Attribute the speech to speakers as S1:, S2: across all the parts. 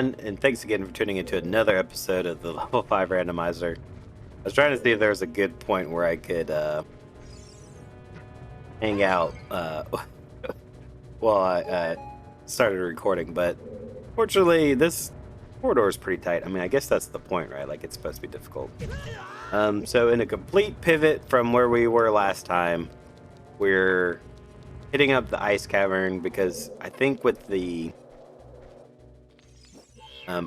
S1: everyone, and thanks again for tuning into another episode of the Level 5 Randomizer. I was trying to see if there was a good point where I could hang out while I started recording, but fortunately this corridor is pretty tight. I mean, I guess that's the point, right? Like, it's supposed to be difficult. So in a complete pivot from where we were last time, we're hitting up the Ice Cavern because I think with the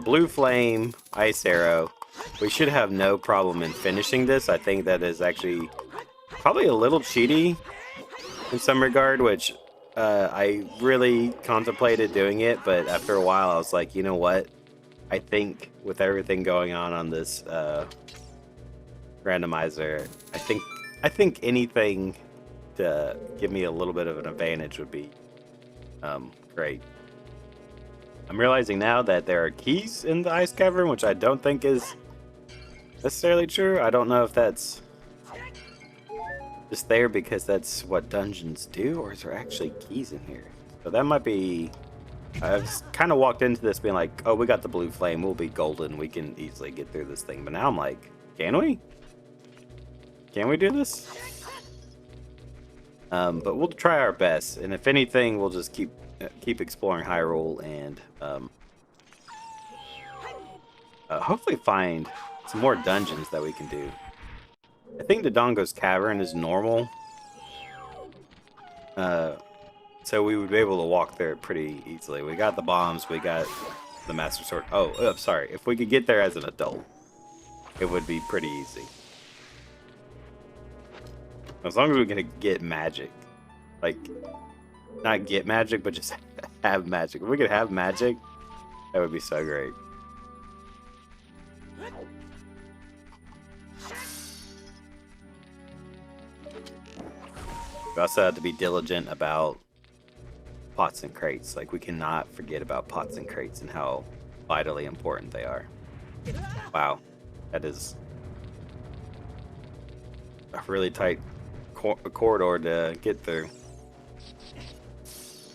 S1: Blue Flame, Ice Arrow, we should have no problem in finishing this. I think that is actually probably a little cheaty in some regard, which I really contemplated doing it, but after a while I was like, you know what? I think with everything going on this randomizer, I think anything to give me a little bit of an advantage would be great. I'm realizing now that there are keys in the Ice Cavern, which I don't think is necessarily true. I don't know if that's just there because that's what dungeons do, or is there actually keys in here? So that might be... I've kind of walked into this being like, oh, we got the blue flame, we'll be golden, we can easily get through this thing. But now I'm like, can we? Can we do this? But we'll try our best, and if anything, we'll just keep exploring Hyrule and hopefully find some more dungeons that we can do. I think Dodongo's Cavern is normal, so we would be able to walk there pretty easily. We got the bombs, we got the Master Sword. Oh, sorry. If we could get there as an adult, it would be pretty easy. As long as we can get magic. Like, not get magic, but just have magic. If we could have magic, that would be so great. We also have to be diligent about pots and crates. Like, we cannot forget about pots and crates and how vitally important they are. Wow, that is a really tight corridor to get through.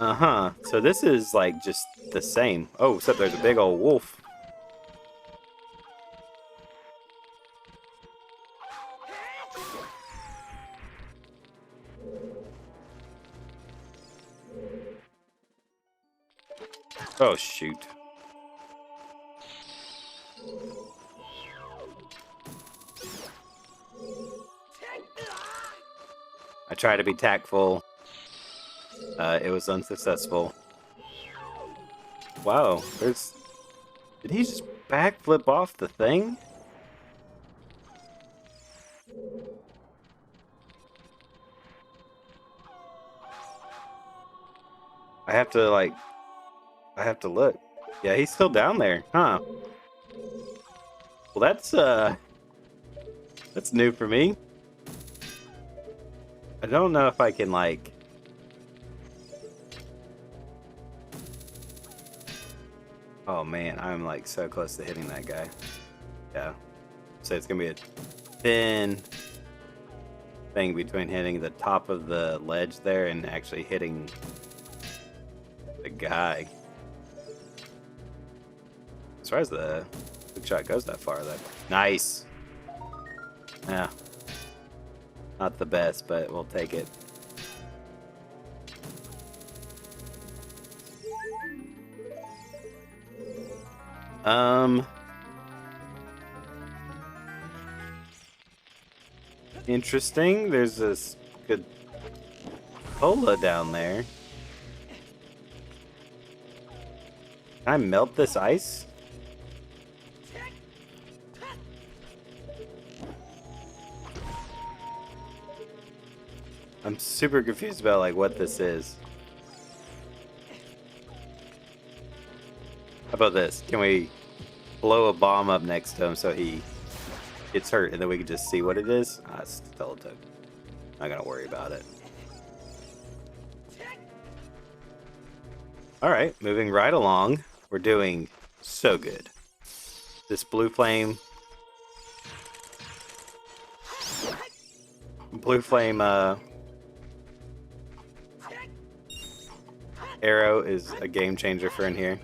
S1: So this is like just the same. Oh, except there's a big old wolf. Oh, shoot. I tried to be tactful. It was unsuccessful. Wow, there's... Did he just backflip off the thing? I have to look. Yeah, he's still down there, huh? Well, that's new for me. I don't know if I can, like... Oh man, I'm like so close to hitting that guy. Yeah. So it's gonna be a thin thing between hitting the top of the ledge there and actually hitting the guy. As far as the hook shot goes that far, though. Nice! Yeah. Not the best, but we'll take it. Interesting. There's this good cola down there. Can I melt this ice? I'm super confused about like what this is. How about this? Can we blow a bomb up next to him so he gets hurt and then we can just see what it is? Ah, it's still a token. Not gonna worry about it. Alright, moving right along. We're doing so good. This blue flame arrow is a game changer for in here.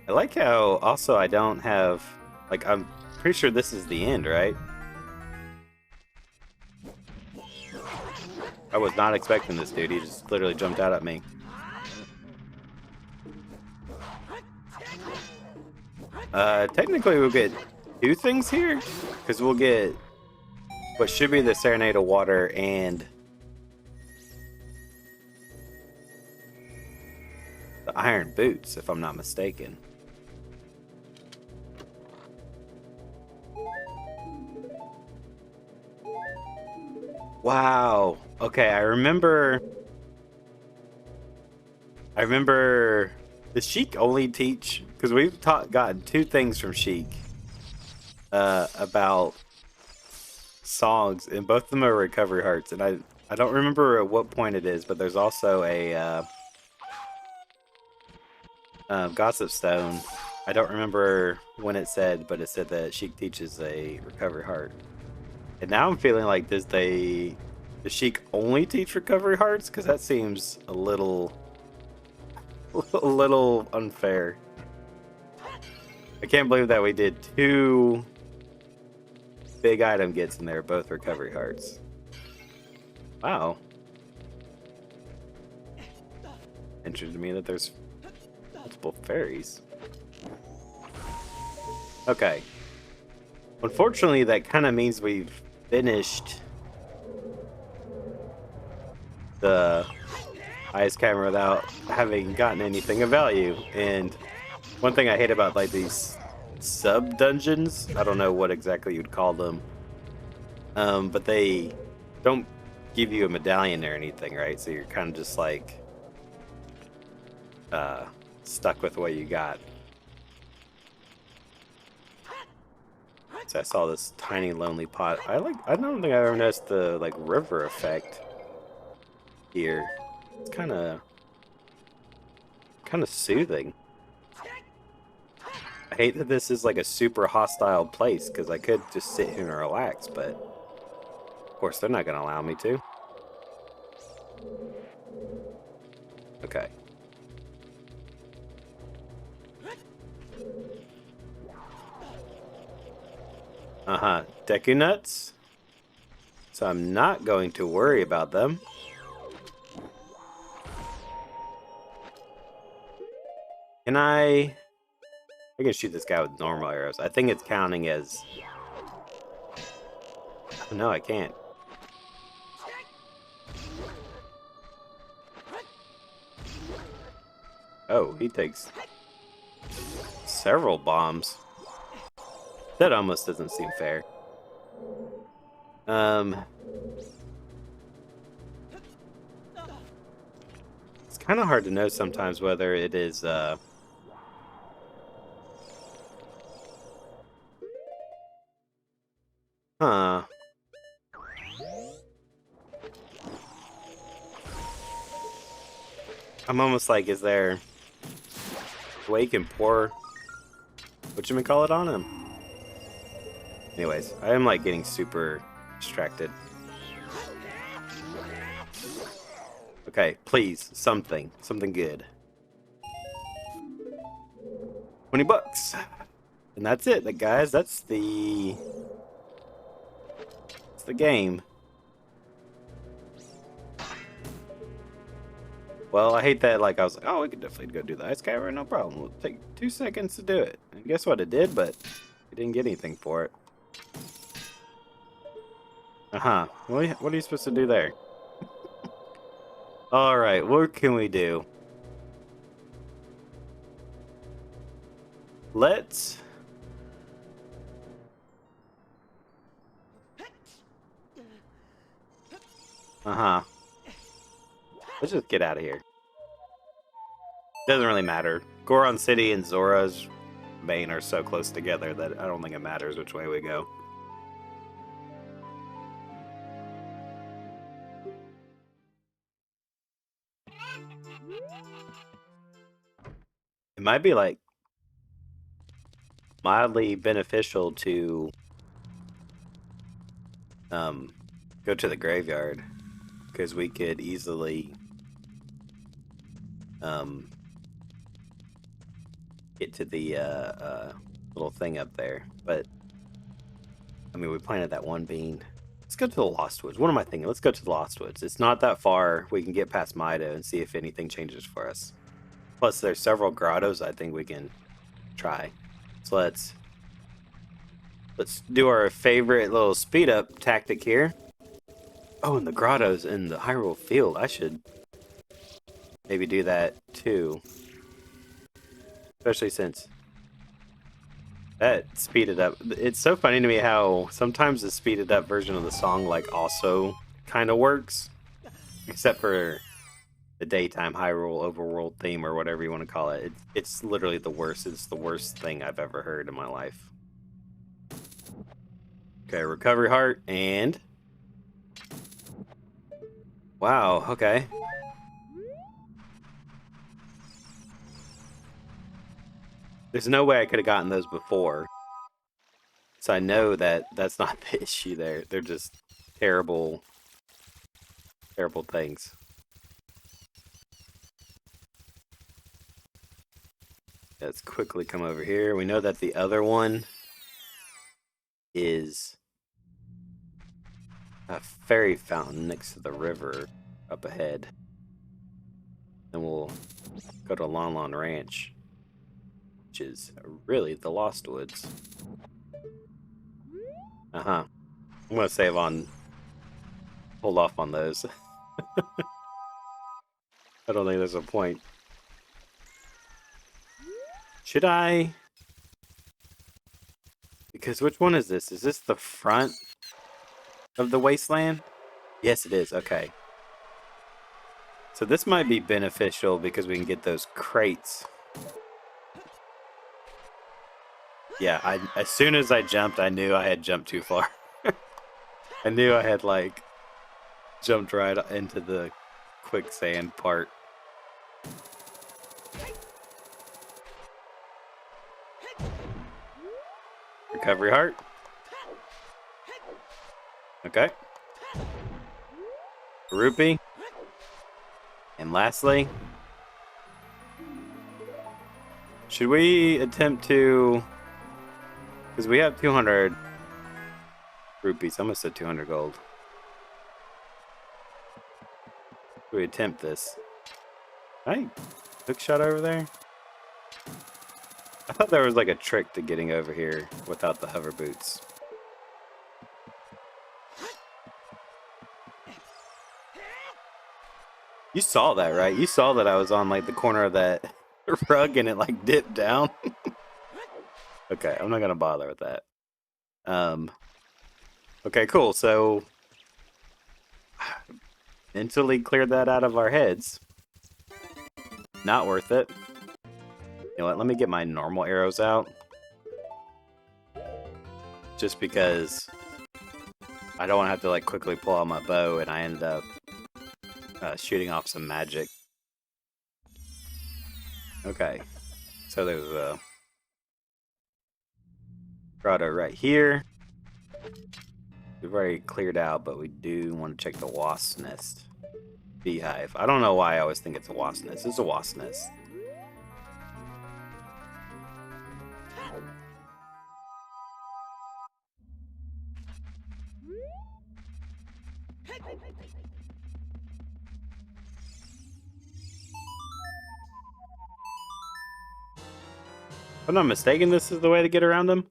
S1: I like how also I don't have, like, I'm pretty sure this is the end, right? I was not expecting this dude. He just literally jumped out at me. Technically we'll get two things here, because we'll get what should be the Serenade of Water and the Iron Boots, if I'm not mistaken. Wow. Okay, I remember does Sheik only teach, because we've gotten two things from Sheik about songs, and both of them are recovery hearts, and I don't remember at what point it is, but there's also a Gossip Stone. I don't remember when it said, but it said that Sheik teaches a recovery heart. And now I'm feeling like does Sheik only teach recovery hearts? Because that seems a little unfair. I can't believe that we did two big item gets in there, both recovery hearts. Wow. Interesting to me that there's multiple fairies. Okay. Unfortunately, that kind of means we've finished the Ice Cavern without having gotten anything of value. And one thing I hate about like these sub-dungeons, I don't know what exactly you'd call them, but they don't give you a medallion or anything, right? So you're kind of just like stuck with what you got. So I saw this tiny lonely pot. I don't think I ever noticed the like river effect here. It's kind of soothing. I hate that this is like a super hostile place, because I could just sit here and relax, but of course they're not going to allow me to. Okay. Deku nuts. So I'm not going to worry about them. Can I can shoot this guy with normal arrows. I think it's counting as... Oh, no, I can't. Oh, he takes several bombs. That almost doesn't seem fair. It's kind of hard to know sometimes whether it is, huh. I'm almost like, is there a way you can pour whatchamacallit on him? Anyways, I am like getting super distracted. Okay, please, something good. 20 bucks. And that's it, guys. That's the game. Well, I hate that, like, I was like, oh, we could definitely go do the Ice Cavern, no problem. It'll take 2 seconds to do it. And guess what? It did, but we didn't get anything for it. What are you supposed to do there? Alright, what can we do? Let's... Let's just get out of here. Doesn't really matter. Goron City and Zora's Main are so close together that I don't think it matters which way we go. It might be like mildly beneficial to go to the graveyard, because we could easily get to the little thing up there. But I mean, we planted that one bean. Let's go to the Lost Woods. What am I thinking? Let's go to the Lost Woods. It's not that far. We can get past Mida and see if anything changes for us. Plus, there's several grottos I think we can try. So let's do our favorite little speed up tactic here. Oh, and the grottos in the Hyrule field. I should maybe do that too. Especially since that speeded up. It's so funny to me how sometimes the speeded up version of the song like also kind of works. Except for the daytime Hyrule overworld theme or whatever you want to call it. It's literally the worst. It's the worst thing I've ever heard in my life. Okay, recovery heart and... Wow, okay. There's no way I could have gotten those before. So I know that that's not the issue there. They're just terrible, terrible things. Let's quickly come over here. We know that the other one is a fairy fountain next to the river up ahead. Then we'll go to Lon Lon Ranch, which is really the Lost Woods. I'm gonna save on, hold off on those. I don't think there's a point. Should I? Because which one is this? Is this the front of the wasteland? Yes, it is. Okay. So this might be beneficial because we can get those crates. Yeah, as soon as I jumped, I knew I had jumped too far. I knew I had, like, jumped right into the quicksand part. Recovery heart. Okay. Rupee. And lastly, should we attempt to... Because we have 200 rupees. I almost said 200 gold. Should we attempt this? Hey, hook shot over there? I thought there was like a trick to getting over here without the hover boots. You saw that, right? You saw that I was on like the corner of that rug and it like dipped down. Okay, I'm not gonna bother with that. Okay, cool. So mentally cleared that out of our heads. Not worth it. You know what? Let me get my normal arrows out. Just because I don't want to have to like quickly pull out my bow and I ended up shooting off some magic. Okay. So there's a grotto right here. We've already cleared out, but we do want to check the wasp nest. Beehive. I don't know why I always think it's a wasp nest. It's a wasp nest. If I'm not mistaken, this is the way to get around them.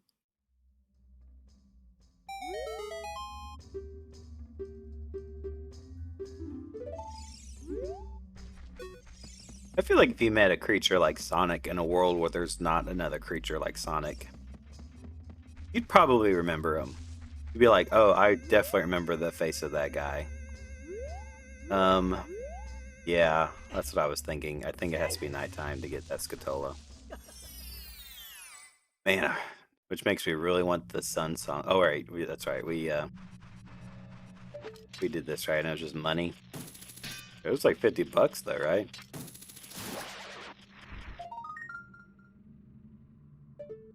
S1: I feel like if you met a creature like Sonic in a world where there's not another creature like Sonic, you'd probably remember him. You'd be like, oh, I definitely remember the face of that guy. Yeah, that's what I was thinking. I think it has to be nighttime to get that Scatola. Man, which makes me really want the sun song. Oh, right, that's right. We did this right, and it was just money. It was like $50 though, right?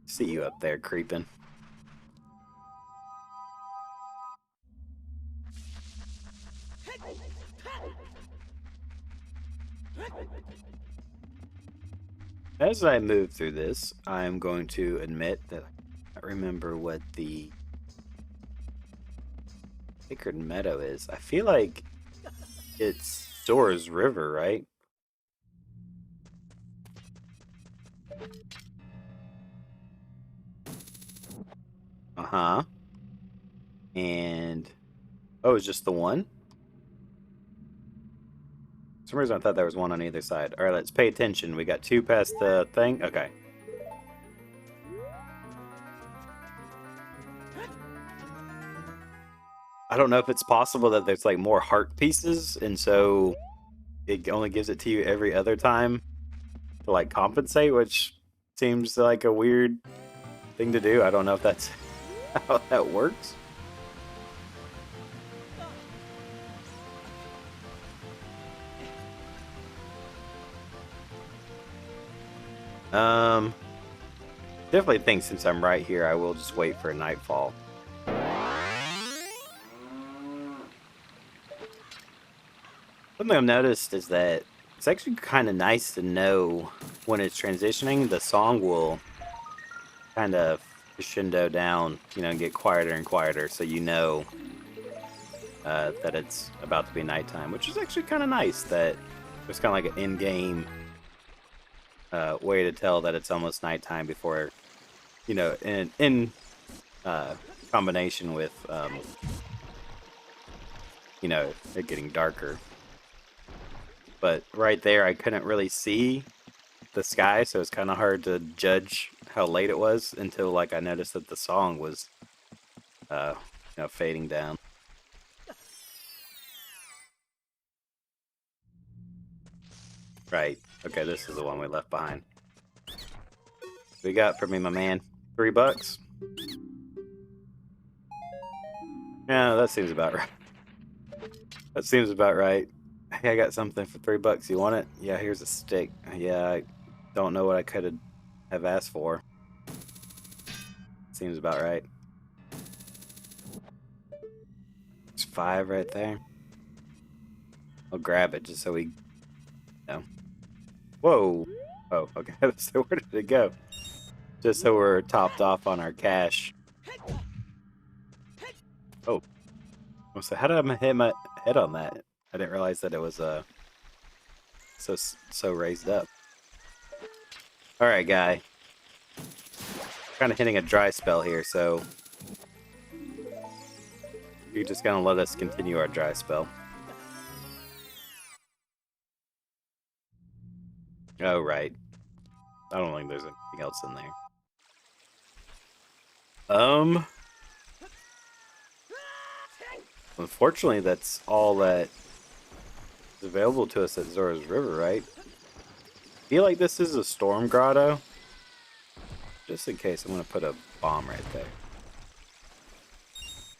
S1: See you up there creeping. As I move through this, I'm going to admit that I can't remember what the Sacred Meadow is. I feel like it's Zora's River, right? Uh-huh. And oh, it's just the one? For some reason I thought there was one on either side. Alright, let's pay attention. We got 2 past the thing. Okay. I don't know if it's possible that there's like more heart pieces, and so it only gives it to you every other time to like compensate, which seems like a weird thing to do. I don't know if that's how that works. Definitely think since I'm right here, I will just wait for nightfall. Something I've noticed is that it's actually kind of nice to know when it's transitioning. The song will kind of crescendo down, you know, and get quieter and quieter, so you know that it's about to be nighttime, which is actually kind of nice. That there's kind of like an in-game way to tell that it's almost nighttime before, you know, in combination with, you know, it getting darker. But right there, I couldn't really see the sky, so it's kind of hard to judge how late it was until, like, I noticed that the song was, you know, fading down. Right. Okay, this is the one we left behind. What you got for me, my man? $3? Yeah, that seems about right. That seems about right. Hey, I got something for $3. You want it? Yeah, here's a stick. Yeah, I don't know what I could have asked for. Seems about right. There's 5 right there. I'll grab it just so we, you know. Whoa. Oh, okay. So where did it go? Just so we're topped off on our cash. Oh. So how did I hit my head on that? I didn't realize that it was so raised up. All right, guy. Kind of hitting a dry spell here, so you're just gonna let us continue our dry spell. Oh, right. I don't think there's anything else in there. Unfortunately, that's all that is available to us at Zora's River, right? I feel like this is a storm grotto. Just in case, I'm gonna put a bomb right there.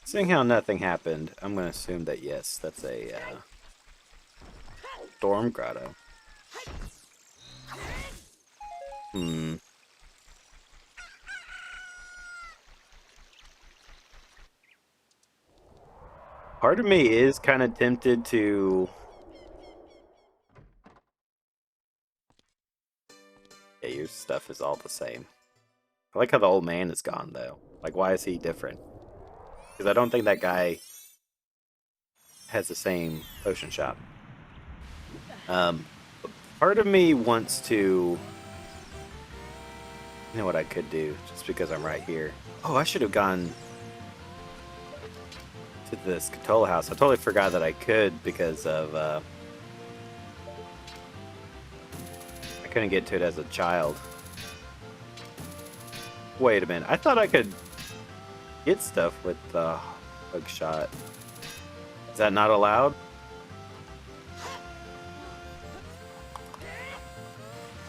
S1: Seeing how nothing happened, I'm gonna assume that yes, that's a storm grotto. Part of me is kind of tempted to... Yeah, your stuff is all the same. I like how the old man is gone, though. Like, why is he different? Because I don't think that guy has the same potion shop. Part of me wants to... You know what I could do, just because I'm right here. Oh, I should have gone to the Scatola house. I totally forgot that I could because of... I couldn't get to it as a child. Wait a minute. I thought I could get stuff with the hook shot. Is that not allowed?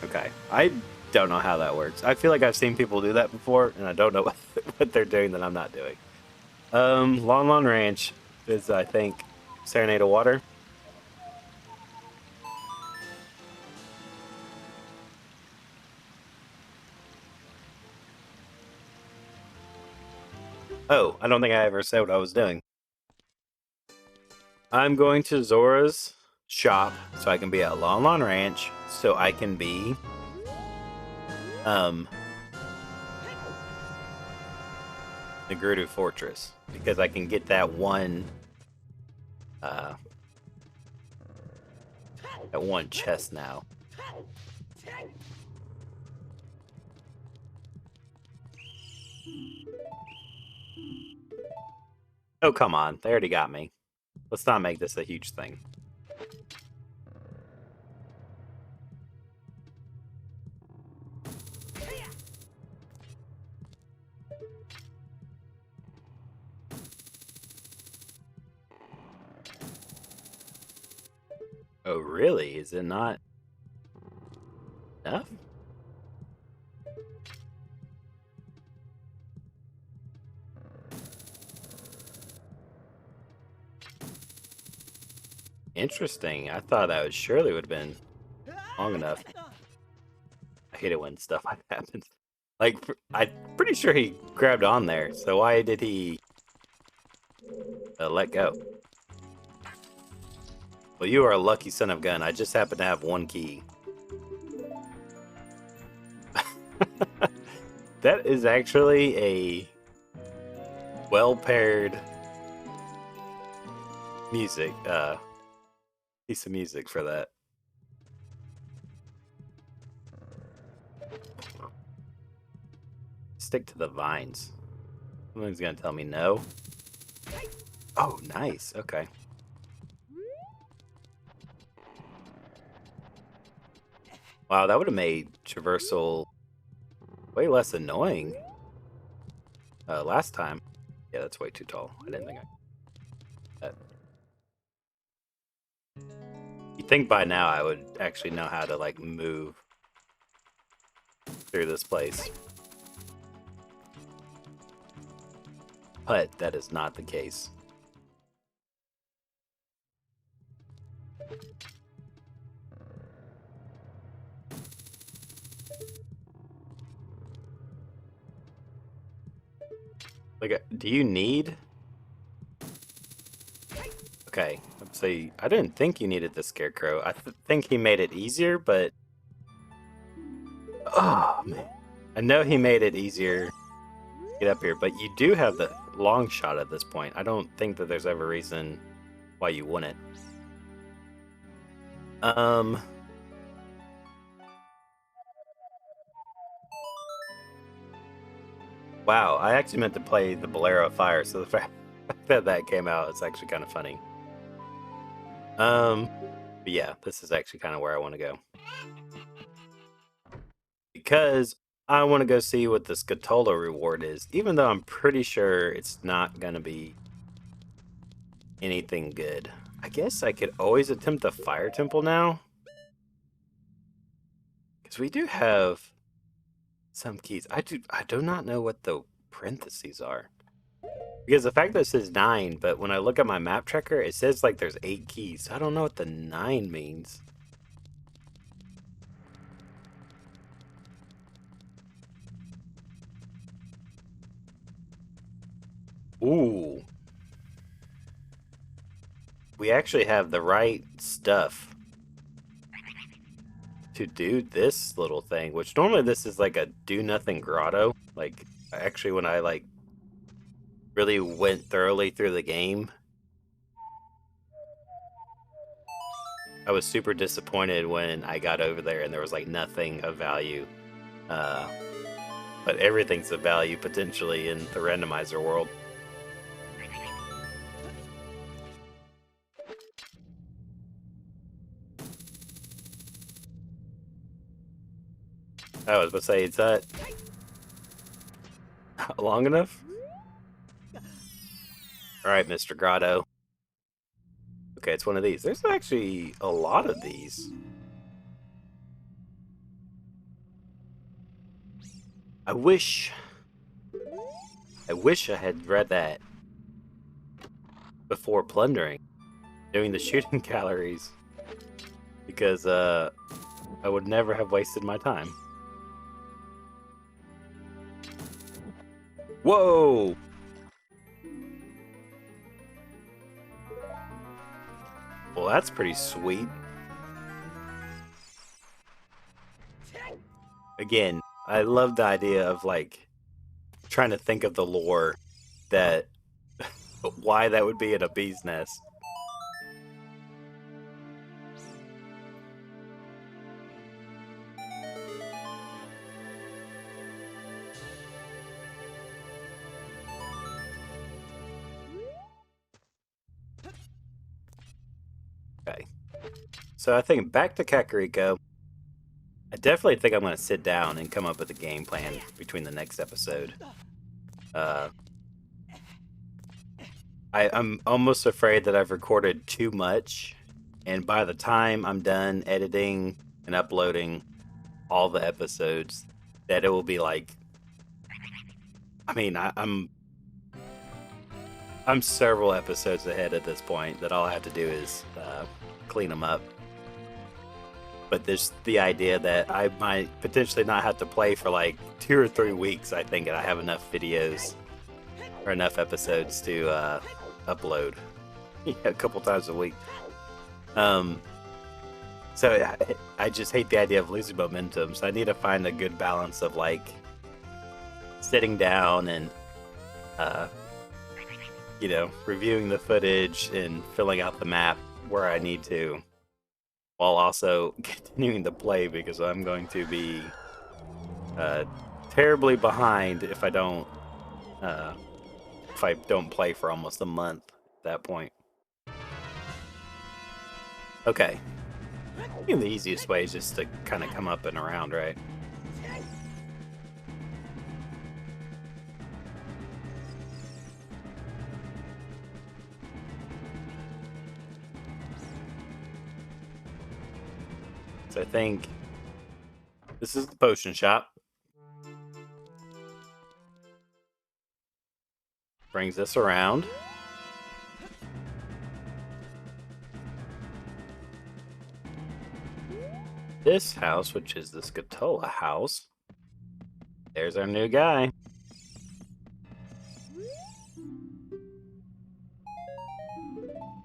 S1: Okay. I don't know how that works. I feel like I've seen people do that before, and I don't know what they're doing that I'm not doing. Lon Lon Ranch is, I think, Serenade of Water. Oh, I don't think I ever said what I was doing. I'm going to Zora's shop so I can be at Lon Lon Ranch so I can be um, the Gerudo Fortress, because I can get that one chest now. Oh, come on. They already got me. Let's not make this a huge thing. Oh, really? Is it not enough? Interesting. I thought that would surely would have been long enough. I hate it when stuff like that happens. Like, I'm pretty sure he grabbed on there, so why did he let go? Well, you are a lucky son of a gun. I just happen to have one key. That is actually a well-paired music, piece of music for that. Stick to the vines. Someone's gonna tell me no. Oh, nice. Okay. Wow, that would have made traversal way less annoying last time. Yeah, that's way too tall. I didn't think that. You'd think by now I would actually know how to, like, move through this place. But that is not the case. Like, do you need... Okay, so I didn't think you needed the Scarecrow. I think he made it easier, but... Oh, man. I know he made it easier to get up here, but you do have the long shot at this point. I don't think that there's ever a reason why you wouldn't. Wow, I actually meant to play the Bolero of Fire, so the fact that that came out is actually kind of funny. But yeah, this is actually kind of where I want to go. Because I want to go see what the Scatola reward is, even though I'm pretty sure it's not going to be anything good. I guess I could always attempt the Fire Temple now. Because we do have some keys. I do not know what the parentheses are. Because the fact that it says 9, but when I look at my map tracker, it says like there's 8 keys. So I don't know what the 9 means. Ooh. We actually have the right stuff to do this little thing, which normally this is like a do-nothing grotto. Like, actually when I like really went thoroughly through the game, I was super disappointed when I got over there and there was like nothing of value. But everything's of value potentially in the randomizer world. I was about to say, is that long enough? Alright, Mr. Grotto. Okay, it's one of these. There's actually a lot of these. I wish I had read that before plundering, doing the shooting galleries, because I would never have wasted my time. Whoa! Well, that's pretty sweet. Again, I love the idea of like trying to think of the lore that why that would be in a bee's nest. Okay. So I think back to Kakariko. I definitely think I'm going to sit down and come up with a game plan between the next episode. I'm almost afraid that I've recorded too much, and by the time I'm done editing and uploading all the episodes, that it will be like, I mean, I'm several episodes ahead at this point. That all I have to do is clean them up. But there's the idea that I might potentially not have to play for like 2 or 3 weeks. I think, and I have enough videos or enough episodes to upload a couple times a week. So I just hate the idea of losing momentum. So I need to find a good balance of like sitting down and reviewing the footage and filling out the map where I need to, while also continuing to play, because I'm going to be terribly behind if I don't play for almost a month at that point. Okay. I think the easiest way is just to kind of come up and around, right? So I think this is the potion shop. Brings us around. This house, which is the Scatola house. There's our new guy.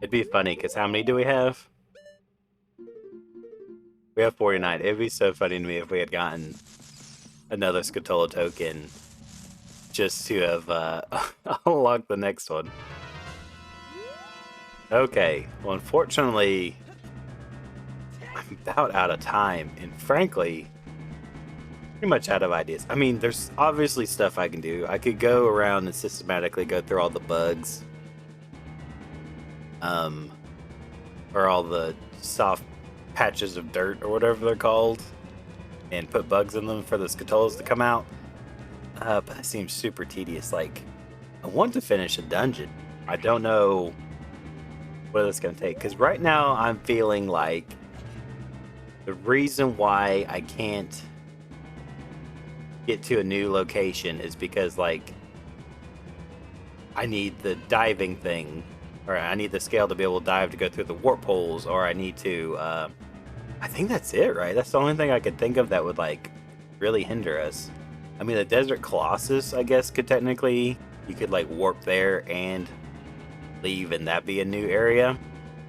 S1: It'd be funny, because how many do we have? We have 49. It'd be so funny to me if we had gotten another Scatola token just to have unlocked the next one. Okay, well, unfortunately, I'm about out of time, and frankly, pretty much out of ideas. I mean, there's obviously stuff I can do. I could go around and systematically go through all the bugs, or all the soft patches of dirt or whatever they're called, and put bugs in them for the Scatolas to come out. But that seems super tedious. Like, I want to finish a dungeon. I don't know what it's going to take, because right now I'm feeling like the reason why I can't get to a new location is because, like, I need the diving thing, or I need the scale to be able to dive to go through the warp holes, or I need to, I think that's it, right? That's the only thing I could think of that would, like, really hinder us. I mean, the Desert Colossus, I guess, could technically, you could, like, warp there and leave, and that be a new area.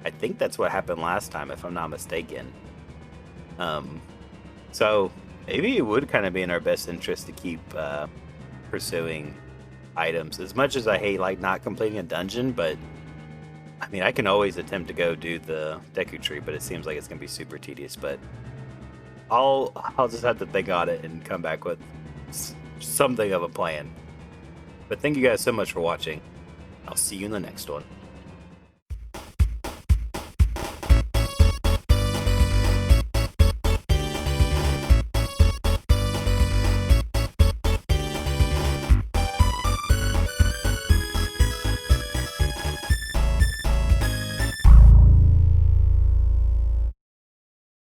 S1: I think that's what happened last time, if I'm not mistaken. So maybe it would kind of be in our best interest to keep pursuing items. As much as I hate, like, not completing a dungeon, but I mean, I can always attempt to go do the Deku Tree, but it seems like it's gonna be super tedious. But I'll just have to think on it and come back with something of a plan. But thank you guys so much for watching. I'll see you in the next one.